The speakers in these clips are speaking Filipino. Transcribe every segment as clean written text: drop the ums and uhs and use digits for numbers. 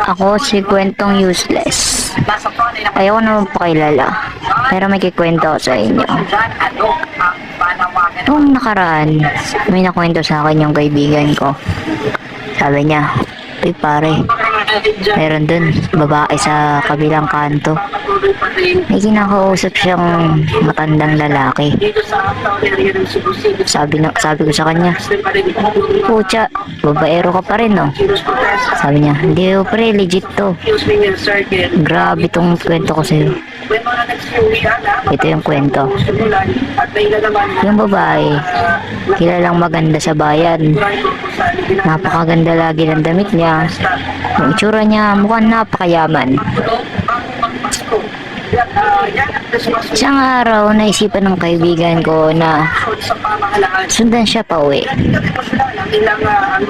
Ako si kwentong useless. Ayaw naman pakilala. Pero may kikwento ako sa inyo. Noong nakaraan, may nakwento sa akin yung kaibigan ko. Sabi niya, "Uy pare, meron dun babae sa kabilang kanto. May kinakausap siyang matandang lalaki." Sabi ko sa kanya, "Pucha, babaero ka pa rin no?" Sabi niya, "Hindi ko pre, legit to." Grabe tong kwento ko sa'yo. Ito yung kwento. Yung babae, kilalang maganda sa bayan. Napakaganda lagi ng damit niya. Yung itsura niya, mukhang napakayaman. Isang araw, naisipan ng kaibigan ko na sundan siya pa uwi.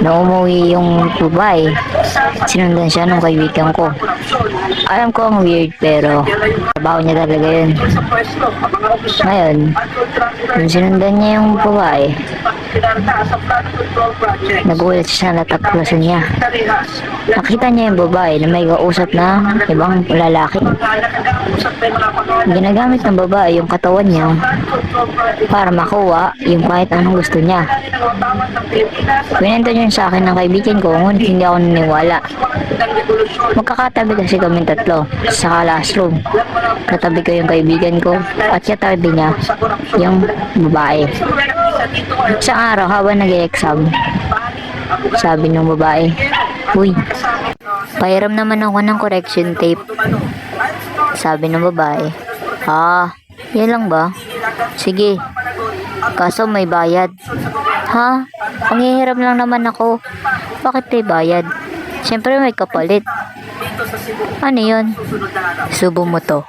Na umuwi yung babae, sinundan siya ng kaibigan ko. Alam ko ang weird pero trabaho niya talaga yun. Ngayon, nung sinundan niya yung babae, nagulat siya na nataklasan niya. Nakita niya yung babae na may kausap na ibang lalaki. Ginagamit ng babae yung katawan niya para makuha yung kahit anong gusto niya. Kwento niya sa akin ng kaibigan ko, ngunit hindi ako naniniwala. Magkakatabi kasi kami tatlo sa classroom. Katabi ko yung kaibigan ko at katabi niya yung babae. Isang araw habang nag-e-exam, sabi ng babae, "Uy, pahiram naman ako ng correction tape." Sabi ng babae, "Ah, yan lang ba? Sige, kaso may bayad." "Ha? Panghihiram lang naman ako. Bakit may bayad?" "Siyempre may kapalit." "Ano yun?" "Subo mo to."